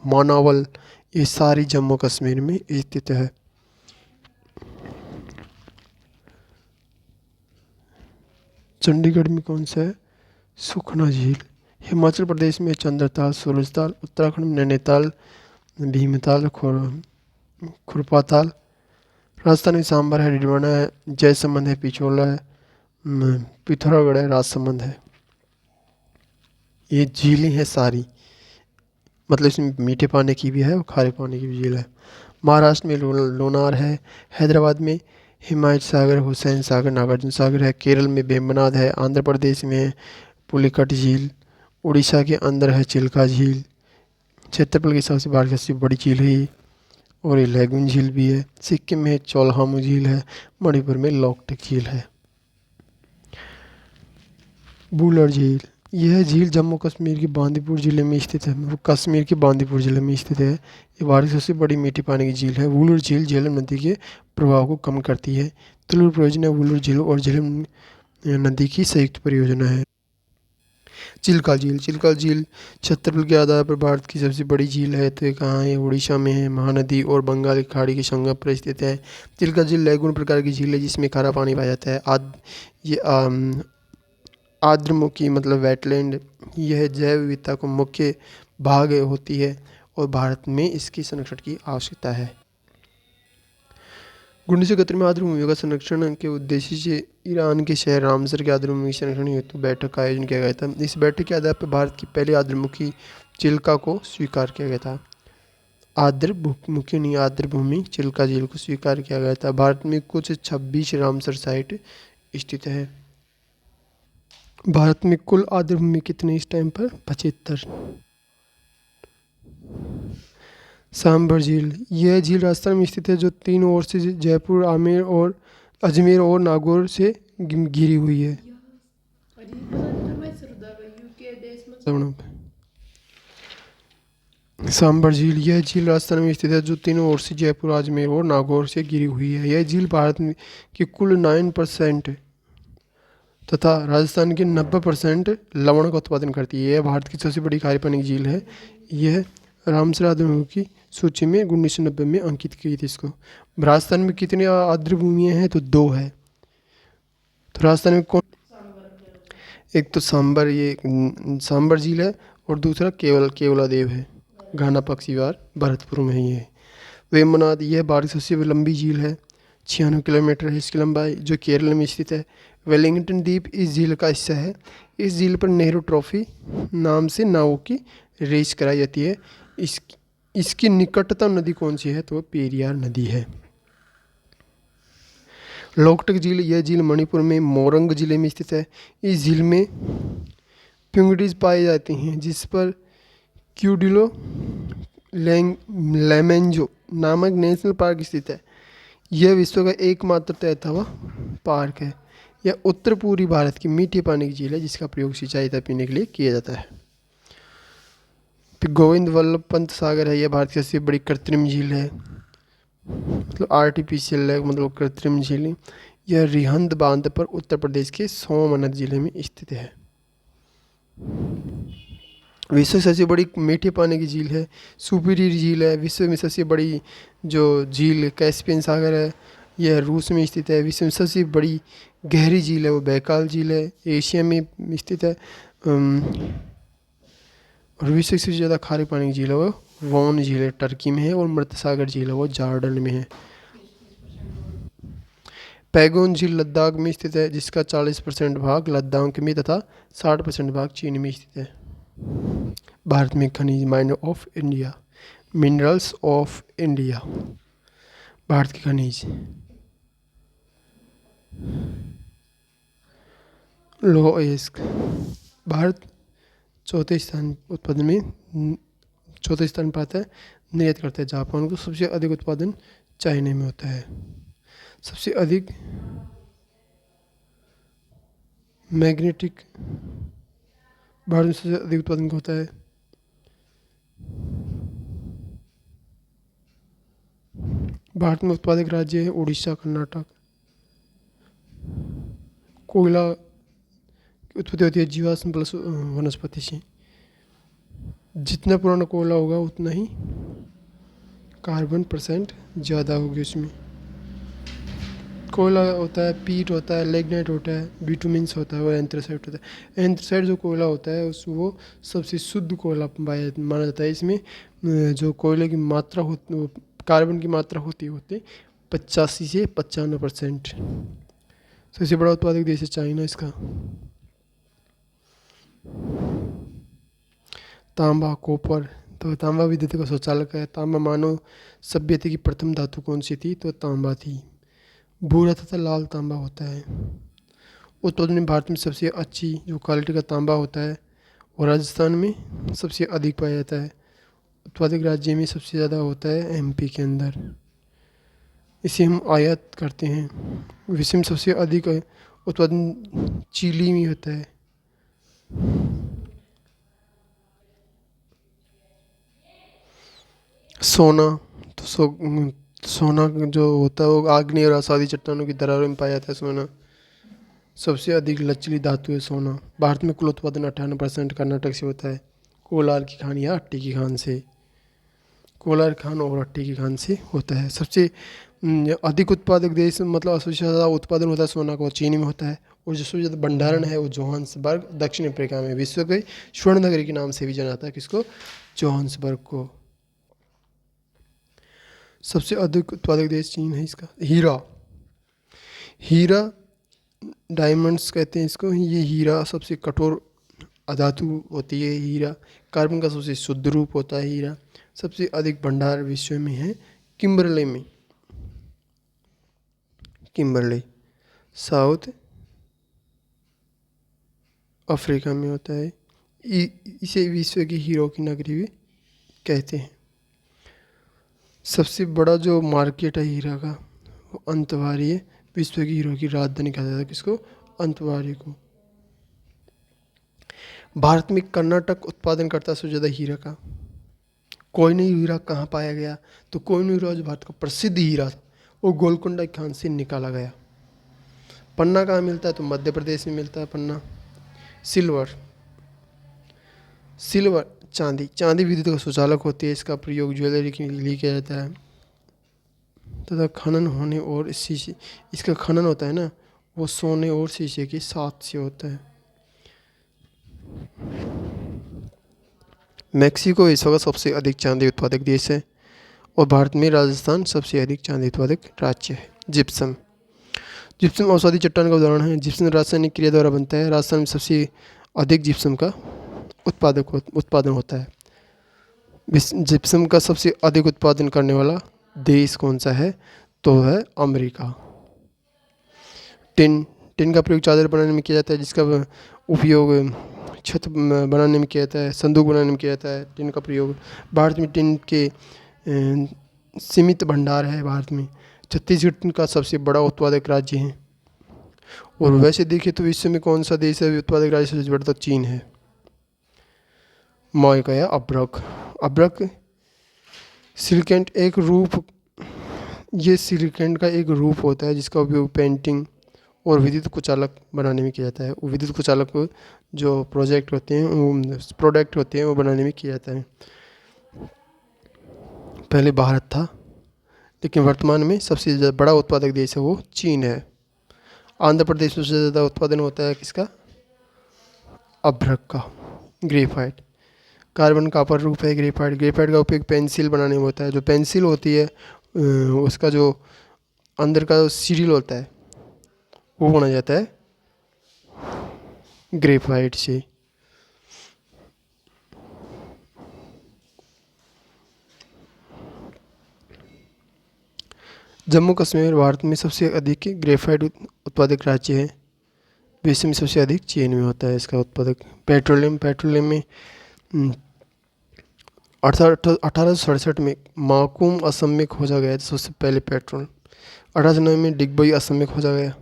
मानावल, ये सारी जम्मू कश्मीर में स्थित है। चंडीगढ़ में कौन सा है? सुखना झील। हिमाचल प्रदेश में चंद्रताल, सूरजताल, उत्तराखंड में नैनीताल, भीमताल, खुरपाताल। राजस्थान में सांबर है, डिडवाना है, जयसमंद है, पिछोला है, पिथौरागढ़ है, राजसमंद है। ये झीलें हैं सारी, मतलब इसमें मीठे पानी की भी है और खारे पानी की भी झील है। महाराष्ट्र में लोनार है, हैदराबाद में हिमायत सागर, हुसैन सागर, नागार्जुन सागर है, केरल में वेम्बनाड है, आंध्र प्रदेश में पुलिकट झील, उड़ीसा के अंदर है चिल्का झील, क्षेत्रफल के हिसाब से भारत की सबसे बड़ी झील है ये, और ये लैगून झील भी है। सिक्किम में चौलहामू झील है, मणिपुर में लोकटक झील है। बुलर झील, यह झील जम्मू कश्मीर के बांदीपुर जिले में स्थित है। वो कश्मीर के बांदीपुर जिले में स्थित है। ये भारत की सबसे बड़ी मीठे पानी की झील है। वुलूर झील झेलम नदी के प्रभाव को कम करती है। तुलुर परियोजना वुलूर झील और झेलम नदी की संयुक्त परियोजना है। चिल्का झील, चिल्का झील क्षेत्रफल के आधार पर भारत की सबसे बड़ी झील है। तो ये कहाँ है? उड़ीसा में है। महानदी और बंगाल की खाड़ी के संगम पर स्थित है। चिल्का झील लैगून प्रकार की झील है जिसमें खारा पानी पाया जाता है। ये आर्द्रमुखी मतलब वेटलैंड, यह जैव विविधता को मुख्य भाग होती है और भारत में इसकी संरक्षण की आवश्यकता है। 1971 में आर्द्रभूमियों का संरक्षण के उद्देश्य से ईरान के शहर रामसर के आर्द्रभूमि संरक्षण हेतु बैठक का आयोजन किया गया था। इस बैठक के आधार पर भारत की पहली आर्द्रमुखी चिल्का को स्वीकार किया गया था। आर्द्रमुखी नहीं, आर्द्रभूमि चिल्का झील को स्वीकार किया गया था। भारत में कुछ 26 रामसर साइट स्थित है। भारत में कुल आर्द्रभूमि कितनी इस टाइम पर? 75। सांबर झील, यह झील राजस्थान में स्थित है जो तीनों ओर से जयपुर, अजमेर और नागौर से घिरी हुई है। सांबर झील, यह झील राजस्थान में स्थित है जो तीनों ओर से जयपुर, अजमेर और नागौर से घिरी हुई है। यह झील भारत की कुल 9% तथा राजस्थान के 90% लवण का उत्पादन करती है। यह भारत की सबसे बड़ी खारे पानी की झील है। यह रामसर आर्द्रभूमि की सूची में 1990 में अंकित की थी इसको। राजस्थान में कितनी आर्द्रभूमियाँ हैं? तो 2 है। तो राजस्थान में कौन? एक तो सांबर, ये सांबर झील है, और दूसरा केवलादेव है, घाना पक्षीवार भरतपुर में ही है। वेम्बनाड, यह भारत की सबसे लंबी झील है, 96 किलोमीटर है इसकी लंबाई, जो केरल में स्थित है। वेलिंगटन द्वीप इस झील का हिस्सा है। इस झील पर नेहरू ट्रॉफी नाम से नावों की रेस कराई जाती है। इसकी निकटतम नदी कौन सी है? तो पेरियार नदी है। लोकटक झील, यह झील मणिपुर में मोरंग जिले में स्थित है। इस झील में पिंगडीज पाई जाती हैं जिस पर क्यूडिलो लेमेंजो नामक नेशनल पार्क स्थित है। यह विश्व का एकमात्र तैरता हुआ पार्क है। यह उत्तर पूर्वी भारत की मीठे पानी की झील है जिसका प्रयोग सिंचाई तथा पीने के लिए किया जाता है। फिर गोविंद वल्लभ पंत सागर है, यह भारत की सबसे बड़ी कृत्रिम झील है, मतलब आर्टिफिशियल है, मतलब कृत्रिम झील। यह रिहंद बांध पर उत्तर प्रदेश के सोमनाथ जिले में स्थित है। विश्व की सबसे बड़ी मीठे पानी की झील है सुपीरियर झील है। विश्व में सबसे बड़ी जो झील कैस्पियन सागर है, यह रूस में स्थित है। विश्व में सबसे बड़ी गहरी झील है वो बैकाल झील है, एशिया में स्थित है। और विश्व की सबसे ज़्यादा खारे पानी की झील है वो वॉन झील है, टर्की में है। और मृत सागर झील है वो जॉर्डन में है। पैगोंग झील लद्दाख में स्थित है जिसका 40% भाग लद्दाख में तथा 60% भाग चीन में स्थित है। भारत में खनिज, minor of India, minerals of India, Bharat के खनिज। लौह अयस्क, भारत चौथे स्थान उत्पादन में चौथे स्थान पर आता है, निर्यात करता है जापान को। सबसे अधिक उत्पादन चाइना में होता है। सबसे अधिक मैग्नेटिक, भारत में सबसे अधिक उत्पादन होता है। भारत में उत्पादक राज्य है उड़ीसा, कर्नाटक। कोयला उत्पत्ति होती है जीवाश्म प्लस वनस्पति से। जितना पुराना कोयला होगा उतना ही कार्बन परसेंट ज़्यादा होगी उसमें। कोयला होता है, पीट होता है, लिग्नाइट होता है, बिटुमिन्स होता है और एंथ्रासाइट होता है। एंथ्रासाइट जो कोयला होता है वो सबसे शुद्ध कोयला माना जाता है। इसमें जो कोयले की मात्रा होती, वो कार्बन की मात्रा होती है 85 से 95%। सबसे बड़ा उत्पादक देश है चाइना इसका। तांबा, कॉपर, तो तांबा विद्युत का शौचालक है। तांबा मानव सभ्यता की प्रथम धातु कौन सी थी? तो तांबा थी। भूरा तथा लाल तांबा होता है। उत्पादन में भारत में सबसे अच्छी जो क्वालिटी का तांबा होता है वो राजस्थान में सबसे अधिक पाया जाता है। उत्पादक राज्य में सबसे ज़्यादा होता है एमपी के अंदर। इसे हम आयात करते हैं। विश्व में सबसे अधिक उत्पादन चिली में होता है। सोना, तो सोना जो होता है वो आग्नेय और आसादी चट्टानों की दरारों में पाया जाता है। सोना सबसे अधिक लचीली धातु है सोना। भारत में कुल उत्पादन 98% कर्नाटक से होता है। कोलार की खान या अट्टी की खान से, कोलार खान और अट्टी की खान से होता है। सबसे अधिक उत्पादक देश मतलब सबसे ज़्यादा उत्पादन होता है सोना का, चीन में होता है। और जो सबसे ज़्यादा भंडारण है वो जोहान्सबर्ग दक्षिण अफ्रीका में। विश्व के स्वर्ण नगरी के नाम से भी जाना जाता है किसको? जोहान्सबर्ग को। सबसे अधिक उत्पादक देश चीन है इसका। हीरा डायमंड्स कहते हैं इसको। ये हीरा सबसे कठोर अधातु होती है। हीरा कार्बन का सबसे शुद्ध रूप होता है। हीरा सबसे अधिक भंडार विश्व में है किम्बरले में। किम्बरले साउथ अफ्रीका में होता है। इसे विश्व की हीरो की नगरी भी कहते हैं। सबसे बड़ा जो मार्केट है हीरा का वो अंतवारी है। विश्व की हीरो की राजधानी कहा जाता है किसको? अंतवारी को। भारत में कर्नाटक उत्पादन करता है सबसे ज़्यादा हीरा का। कोहिनूर हीरा कहाँ पाया गया? तो कोहिनूर हीरा जो भारत का प्रसिद्ध हीरा था वो गोलकुंडा की खान से निकाला गया। पन्ना कहाँ मिलता है? तो मध्य प्रदेश में मिलता है पन्ना। सिल्वर चांदी विद्युत का सुचालक होती है। इसका प्रयोग ज्वेलरी के लिए किया जाता है तथा खनन होने और शीशे, इसका खनन होता है ना वो सोने और शीशे के साथ से होता है। मैक्सिको विश्व का सबसे अधिक चांदी उत्पादक देश है और भारत में राजस्थान सबसे अधिक चांदी उत्पादक राज्य है। जिप्सम औषधि चट्टान का उदाहरण है। जिप्सम रासायनिक क्रिया द्वारा बनता है। राजस्थान में सबसे अधिक जिप्सम का उत्पादन होता है। जिप्सम का सबसे अधिक उत्पादन करने वाला देश कौन सा है? तो है अमेरिका। टिन का प्रयोग चादर बनाने में किया जाता है, जिसका उपयोग छत बनाने में किया जाता है, संदूक बनाने में किया जाता है। टिन का प्रयोग भारत में टिन के सीमित भंडार है। भारत में छत्तीसगढ़ टिन का सबसे बड़ा उत्पादक राज्य है। और वैसे देखें तो विश्व में कौन सा देश है उत्पादक राज्य सबसे बड़ा? तो चीन है। मॉय या अब्रक सिलिकेंट एक रूप, ये सिलिकेंट का एक रूप होता है जिसका उपयोग पेंटिंग और विद्युत कुचालक बनाने में किया जाता है। वो विद्युत कुचालक जो प्रोडक्ट होते हैं वो बनाने में किया जाता है। पहले भारत था लेकिन वर्तमान में सबसे बड़ा उत्पादक देश है वो चीन है। आंध्र प्रदेश में सबसे ज़्यादा उत्पादन होता है किसका? अभ्रक का। ग्रेफाइट कार्बन कॉपर रूप है। ग्रेफाइट का उपयोग पेंसिल बनाने में होता है। जो पेंसिल होती है उसका जो अंदर का जो सीरियल होता है वो बनाया जाता है ग्रेफाइट से। जम्मू कश्मीर भारत में सबसे अधिक ग्रेफाइट उत्पादक राज्य है। विश्व में सबसे अधिक चीन में होता है इसका उत्पादक। पेट्रोलियम में 1867 में माकूम असम में खोजा गया था सबसे पहले पेट्रोल। 1890 में डिगबोई असम में खोजा गया।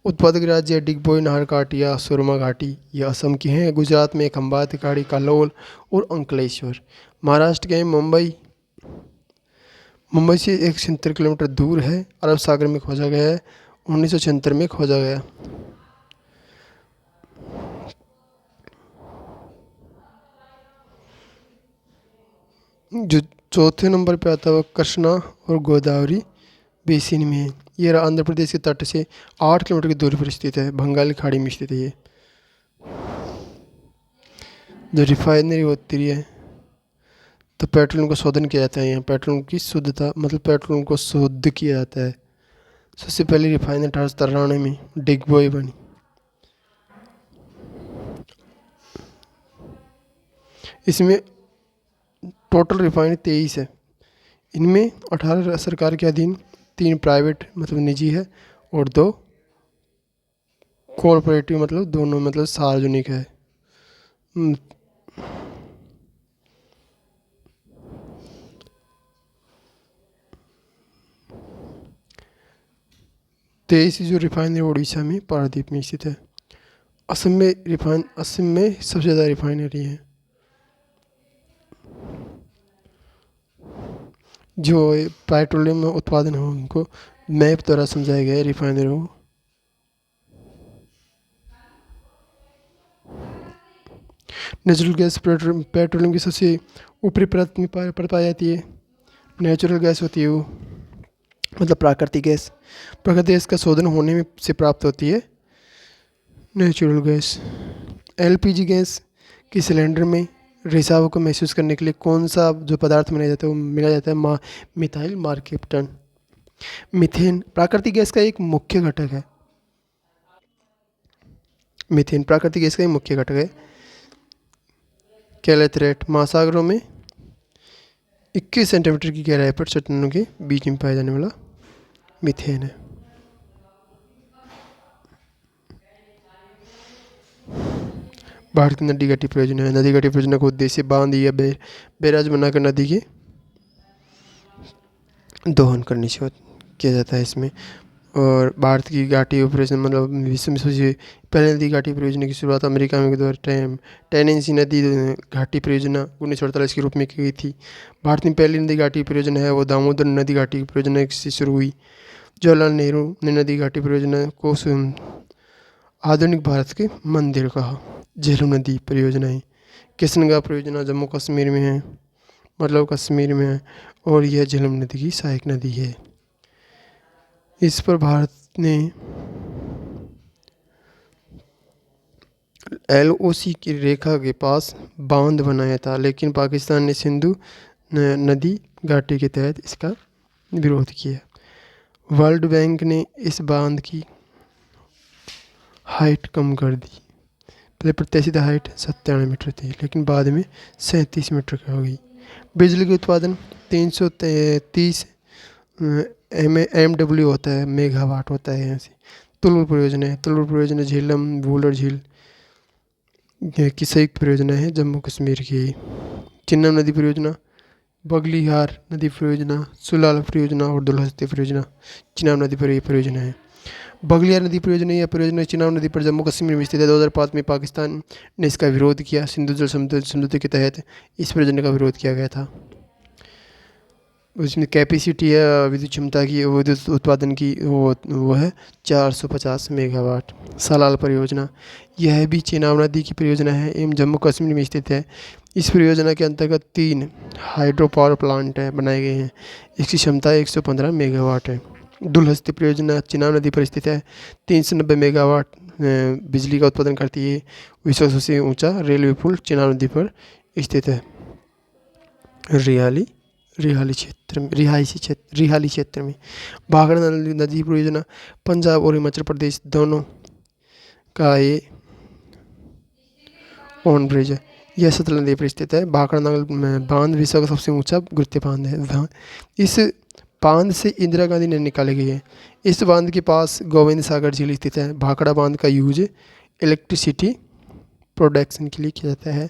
उत्पादक राज्य डिगबोई, नाहरकाटी या सुरमा घाटी ये असम की हैं। गुजरात में खंभात, खाड़ी, कालोल और अंकलेश्वर। महाराष्ट्र के हैं मुंबई से 176 किलोमीटर दूर है। अरब सागर में खोजा गया है। 1976 में खोजा गया। जो चौथे नंबर पे आता है वो कृष्णा और गोदावरी बेसिन में है। ये आंध्र प्रदेश के तट से 8 किलोमीटर की दूरी पर स्थित है, बंगाल की खाड़ी में स्थित है ये। जो रिफाइनरी होती है तो पेट्रोल को शोधन किया जाता है, यहाँ पेट्रोल की शुद्धता मतलब पेट्रोल को शुद्ध किया जाता है। सबसे पहले रिफाइनरी 1893 में डिगबोई बनी। इसमें टोटल रिफाइनरी 23 है। इनमें 18 सरकार के अधीन, 3 प्राइवेट मतलब निजी है और 2 कॉरपोरेटिव मतलब दोनों मतलब सार्वजनिक है। 23 जो रिफाइनरी उड़ीसा में पारादीप में स्थित है। असम में सबसे ज़्यादा रिफाइनरी है। जो पेट्रोलियम उत्पादन हो उनको मैप द्वारा समझाया गया है रिफाइनरी को। नेचुरल गैस पेट्रोलियम की सबसे ऊपरी परत में पाई जाती है। नेचुरल गैस होती है वो मतलब प्राकृतिक गैस। प्राकृतिक गैस का शोधन होने में से प्राप्त होती है नेचुरल गैस। एलपीजी गैस की सिलेंडर में रिसाव को महसूस करने के लिए कौन सा जो पदार्थ मिलाया जाता है वो मिलाया जाता है मिथाइल मार्केप्टन। मीथेन प्राकृतिक गैस का एक मुख्य घटक है। मीथेन प्राकृतिक गैस का एक मुख्य घटक है। कैलेथ्रेट महासागरों में 21 सेंटीमीटर की गहराई पर चट्टानों के बीच में पाया जाने वाला मीथेन है। भारत की नदी घाटी परियोजना है। नदी घाटी परियोजना का उद्देश्य बांध या बैराज बनाकर नदी के दोहन करने से किया जाता है इसमें। और भारत की घाटी परियोजना मतलब विश्व में सबसे पहले नदी घाटी परियोजना की शुरुआत अमेरिका में के द्वारा टेनेंसी नदी घाटी परियोजना 1948 के रूप में की गई थी। भारत में पहली नदी घाटी परियोजना है वो दामोदर नदी घाटी परियोजना से शुरू हुई। जवाहरलाल नेहरू ने नदी घाटी परियोजना को आधुनिक भारत के मंदिर कहा। झेलम नदी परियोजना है। किशनगंगा परियोजना जम्मू कश्मीर में है मतलब कश्मीर में है और यह झेलम नदी की सहायक नदी है। इस पर भारत ने LOC की रेखा के पास बांध बनाया था, लेकिन पाकिस्तान ने सिंधु नदी घाटी के तहत इसका विरोध किया। वर्ल्ड बैंक ने इस बांध की हाइट कम कर दी। पहले प्रत्याशित हाइट 97 मीटर थी लेकिन बाद में 37 मीटर की हो गई। बिजली के उत्पादन 330 MW होता है, मेगावाट होता है। यहाँ से तुलुर परियोजना है। तुलुर परियोजना झेलम वुलर झील की संयुक्त परियोजना है जम्मू कश्मीर की। चिन्नम नदी परियोजना, बगलिहार नदी परियोजना, सुलाल परियोजना और दुलहस्ती परियोजना चिनाब नदी पर परियोजना है। बगलिहार नदी परियोजना या परियोजना चिनाब नदी पर जम्मू कश्मीर में स्थित है। 2005 में पाकिस्तान ने इसका विरोध किया। सिंधु जल समझौते के तहत इस परियोजना का विरोध किया गया था। उसमें कैपेसिटी है विद्युत क्षमता की विद्युत उत्पादन की वो है 450 मेगावाट। सलाल परियोजना यह भी चिनाब नदी की परियोजना है एवं जम्मू कश्मीर में स्थित है। इस परियोजना के अंतर्गत 3 हाइड्रो पावर प्लांट बनाए गए हैं। इसकी क्षमता 115 मेगावाट है। दुलहस्ती परियोजना चिनाब नदी पर स्थित है। 390 मेगावाट बिजली का उत्पादन करती है। विश्व का सबसे ऊंचा रेलवे पुल चिनाब नदी पर स्थित है। रिहाली क्षेत्र में भाखड़ा नदी परियोजना पंजाब और हिमाचल प्रदेश दोनों का ये ओन ब्रिज है। यह सतलज नदी पर स्थित है। भाखड़ा नागल बांध विश्व का सबसे ऊंचा गुरुत्वीय बांध है। इस बांध से इंदिरा गांधी ने निकाले गए हैं। इस बांध के पास गोविंद सागर झील स्थित है। भाखड़ा बांध का यूज इलेक्ट्रिसिटी प्रोडक्शन के लिए किया जाता है।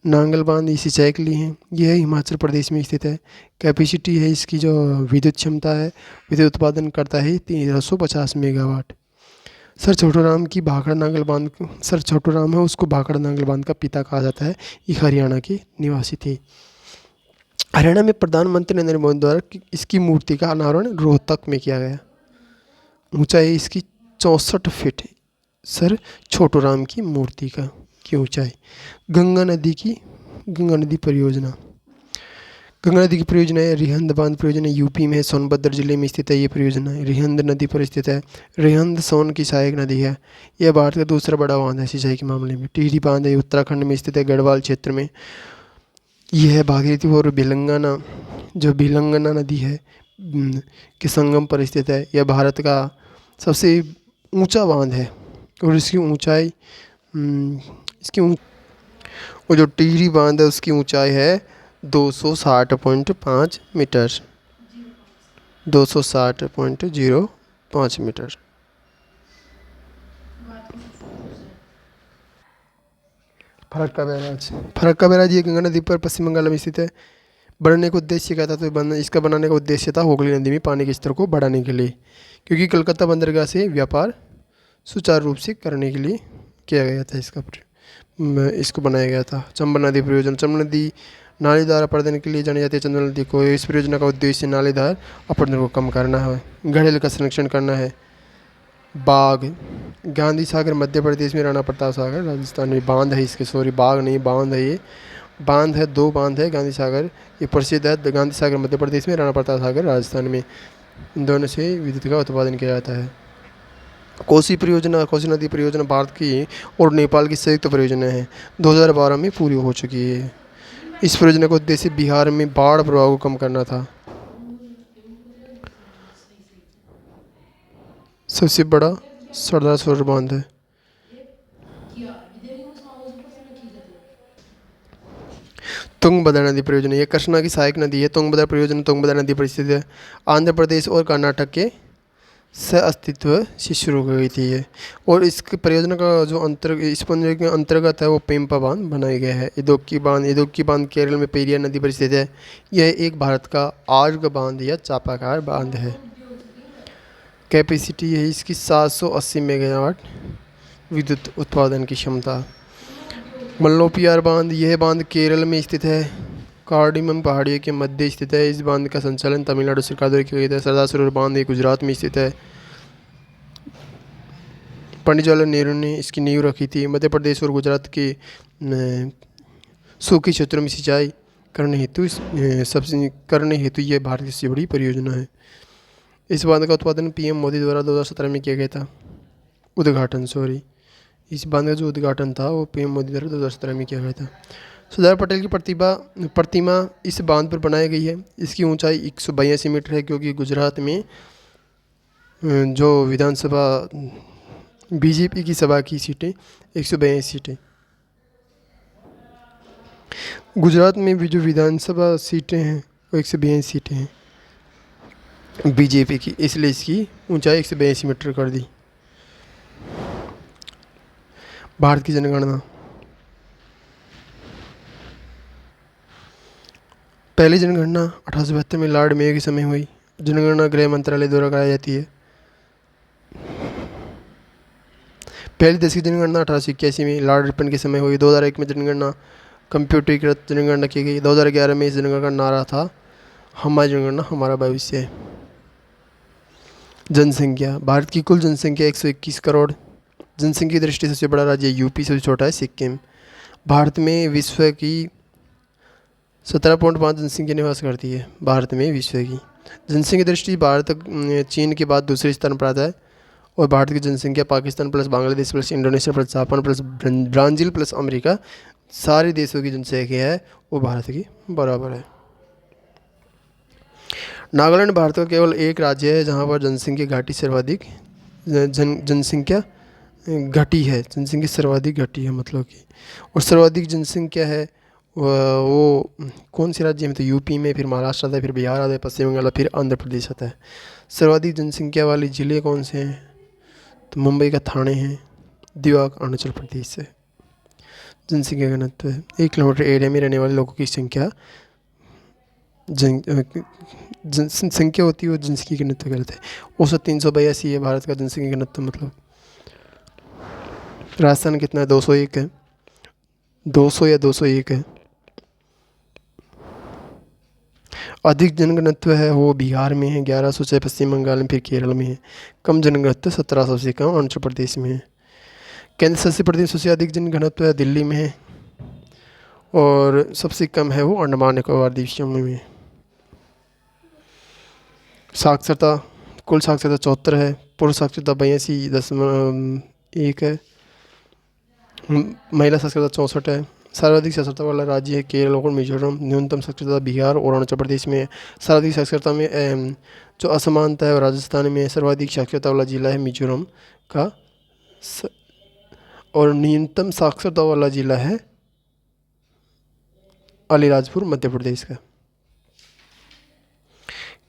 नांगल बांध ये सिंचाई के लिए है। यह हिमाचल प्रदेश में स्थित है। कैपेसिटी है इसकी जो विद्युत क्षमता है विद्युत उत्पादन करता है 350 मेगावाट। सर छोटू राम की भाखड़ा नांगल बांध सर छोटू राम है उसको भाखड़ा नांगल बांध का पिता कहा जाता है। ये हरियाणा के निवासी थे। हरियाणा में प्रधानमंत्री नरेंद्र मोदी द्वारा इसकी मूर्ति का अनावरण रोहतक में किया गया। ऊंचाई इसकी 64 फीट है। सर छोटू राम की मूर्ति की ऊंचाई। गंगा नदी परियोजना गंगा नदी की परियोजना है रिहंद बांध परियोजना, यूपी में है, सोनभद्र जिले में स्थित है ये परियोजना। रिहंद नदी पर स्थित है। रिहंद सोन की सहायक नदी है। यह भारत का दूसरा बड़ा बांध है सिंचाई के मामले में। टिहरी बांध है, उत्तराखंड में स्थित है, गढ़वाल क्षेत्र में। यह है भागीरथी और भिलंगना, जो भिलंगना नदी है के संगम पर स्थित है। यह भारत का सबसे ऊंचा बांध है और इसकी ऊंचाई इसकी और जो टिहरी बांध है उसकी ऊंचाई है 260.5 meter, 260.05 meter. Farakka barrage, Farakka barrage ये गंगा नदी पर पश्चिम बंगाल में स्थित है। बनने का उद्देश्य क्या था? तो इसका बनाने का उद्देश्य था हुगली नदी में पानी के स्तर को बढ़ाने के लिए, क्योंकि कलकत्ता बंदरगाह से व्यापार सुचारू रूप से करने के लिए किया गया था। इसको बनाया गया था। चंबल नदी परियोजना, चंबल नदी नालीदार अपरदन के लिए जानी जाती है। चंबल नदी को, इस परियोजना का उद्देश्य नालीदार अपरदन को कम करना है, घड़ेल का संरक्षण करना है। बाग, गांधी सागर मध्य प्रदेश में, राणा प्रताप सागर राजस्थान में। बांध है इसके, सॉरी बाग नहीं बांध है ये, बांध है, 2 बांध है। गांधी सागर ये प्रसिद्ध है, गांधी सागर मध्य प्रदेश में, राणा प्रताप सागर राजस्थान में। इन दोनों से विद्युत का उत्पादन किया जाता है। कोसी परियोजना, कोसी नदी परियोजना भारत की और नेपाल की संयुक्त परियोजना है। 2012 में पूरी हो चुकी है। इस परियोजना का उद्देश्य बिहार में बाढ़ प्रभाव को कम करना था। सबसे बड़ा सरदार सरोवर बांध है। तुंगभद्रा नदी परियोजना, यह कृष्णा की सहायक नदी है। तुंगभद्रा परियोजना तुंगभद्रा नदी पर स्थित है। आंध्र प्रदेश और कर्नाटक के सह अस्तित्व से शुरू हो गई थी ये। और इस परियोजना का जो इस परियोजना के अंतर्गत है वो पेम्पा बांध बनाया गया है। इदोक्की बांध केरल में पेरियार नदी पर स्थित है। यह एक भारत का आर्ग बांध या चापाकार बांध है। कैपेसिटी है इसकी 780 मेगावाट विद्युत उत्पादन की क्षमता। मल्लोपियार बांध, यह बांध केरल में स्थित है, कार्डिमम पहाड़ियों के मध्य स्थित है। इस बांध का संचालन तमिलनाडु सरकार द्वारा किया गया था। सरदार सरोवर बांध ये गुजरात में स्थित है। पंडित जवाहरलाल नेहरू ने इसकी नींव रखी थी। मध्य प्रदेश और गुजरात के सूखे क्षेत्रों में सिंचाई करने हेतु यह भारत की सबसे बड़ी परियोजना है। इस बांध का उत्पादन पीएम मोदी द्वारा 2017 में किया गया था। इस बांध का जो उद्घाटन था वो पीएम मोदी द्वारा 2017 में किया गया था। सरदार पटेल की प्रतिमा इस बांध पर बनाई गई है। इसकी ऊंचाई 182 मीटर है, क्योंकि गुजरात में जो विधानसभा बीजेपी की सभा की सीटें 182 सीटें, गुजरात में भी जो विधानसभा सीटें हैं वो 182 सीटें हैं बीजेपी की, इसलिए इसकी ऊंचाई 182 मीटर कर दी। भारत की जनगणना, पहली जनगणना 1872 में लॉर्ड मेयो के समय हुई। जनगणना गृह मंत्रालय द्वारा कराई जाती है। पहली देश की जनगणना 1881 में लॉर्ड रिपन के समय हुई। 2001 में जनगणना कंप्यूटरीकृत जनगणना की गई। 2011 में इस जनगणना का नारा था हमारी जनगणना हमारा भविष्य। जनसंख्या, भारत की कुल जनसंख्या 121 करोड़। जनसंख्या की दृष्टि से सबसे बड़ा राज्य यूपी, सबसे छोटा है सिक्किम। भारत में विश्व की 17.5 जनसंख्या निवास करती है। भारत में विश्व की जनसंख्या की दृष्टि भारत चीन के बाद दूसरे स्थान पर आता है। और भारत की जनसंख्या Pakistan plus Bangladesh plus Indonesia plus Japan plus Brazil plus America, सारे देशों की जनसंख्या है वो भारत की बराबर है। नागालैंड भारत का केवल एक राज्य है जहाँ पर जनसंख्या घाटी सर्वाधिक जनसंख्या घटी है। जनसंख्या सर्वाधिक घटी है मतलब कि, और सर्वाधिक जनसंख्या है वो कौन से राज्य में? तो यूपी में, फिर महाराष्ट्र आता है, फिर बिहार आता है, पश्चिम बंगाल, फिर आंध्र प्रदेश आता है। सर्वाधिक जनसंख्या वाले ज़िले कौन से हैं? तो मुंबई का थाने हैं, दिवाक अरुणाचल प्रदेश से। जनसंख्या घनत्व है 1 किलोमीटर एरिया में रहने वाले लोगों की संख्या, जनसंख्या होती है वो जनसंख्या घनत्व कहलाता है। औसत 382 है भारत का जनसंख्या घनत्व मतलब। राजस्थान कितना है? 201 है, 200 या 201 है। अधिक जनघनत्व है वो बिहार में है 1100 से, पश्चिम बंगाल में, फिर केरल में है। कम जनघनत्व 1700 से कम अरुणाचल प्रदेश में है। केंद्र शासित प्रदेश सबसे अधिक जनघनत्व है दिल्ली में है, और सबसे कम है वो अंडमान निकोबार द्वीप समूह में। साक्षरता, कुल साक्षरता 74 है, पुरुष साक्षरता 82.1 है, महिला साक्षरता 64 है। सर्वाधिक साक्षरता वाला राज्य है केरल और मिजोरम। न्यूनतम साक्षरता बिहार और अरुणाचल प्रदेश में है। सर्वाधिक साक्षरता में जो असमानता है वो राजस्थान में है। सर्वाधिक साक्षरता वाला जिला है मिजोरम का और न्यूनतम साक्षरता वाला जिला है अलीराजपुर मध्य प्रदेश का।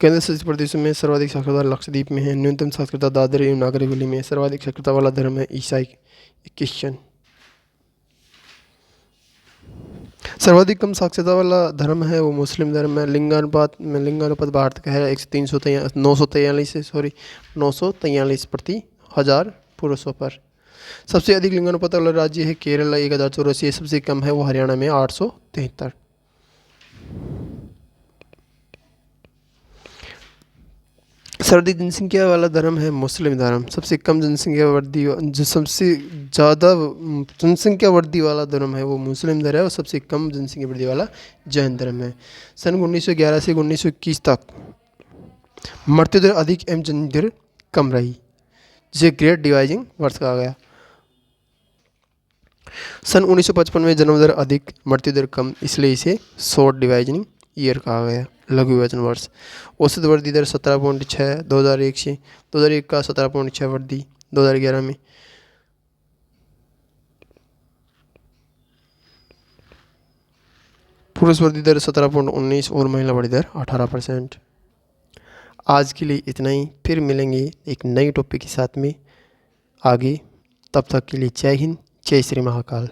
केंद्र शासित प्रदेशों में सर्वाधिक साक्षरता लक्षद्वीप में है। न्यूनतम साक्षरता दादर एवं नागर हवेली में है। सर्वाधिक साक्षरता वाला धर्म है ईसाई क्रिश्चियन। सर्वाधिक कम साक्षरता वाला धर्म है वो मुस्लिम धर्म है। लिंगानुपात भारत का है 943 प्रति 1000 पुरुषों पर। सबसे अधिक लिंगानुपात वाला राज्य है केरल 1084। सबसे कम है वो हरियाणा में 873। सर्वाधिक जनसंख्या वाला धर्म है मुस्लिम धर्म। सबसे कम जनसंख्या वृद्धि जो सबसे ज़्यादा जनसंख्या वृद्धि वाला धर्म है वो मुस्लिम धर्म है और सबसे कम जनसंख्या वृद्धि वाला जैन धर्म है। सन 1911 से 1921 तक मृत्यु दर अधिक एवं जन्म दर कम रही, जिसे ग्रेट डिवाइडिंग वर्ष कहा गया। सन 1955 में जन्म दर अधिक मृत्यु दर कम, इसलिए इसे शॉर्ट डिवाइडिंग ईयर कहा गया, लघु विभाजन वर्ष। औसत वृद्धि दर 17.6 2001 का 17.6 वृद्धि 2011 में। पुरुष वृद्धि दर 17.19 और महिला वृद्धि दर 18%। आज के लिए इतना ही, फिर मिलेंगे एक नई टॉपिक के साथ में आगे। तब तक के लिए जय हिंद, जय श्री महाकाल।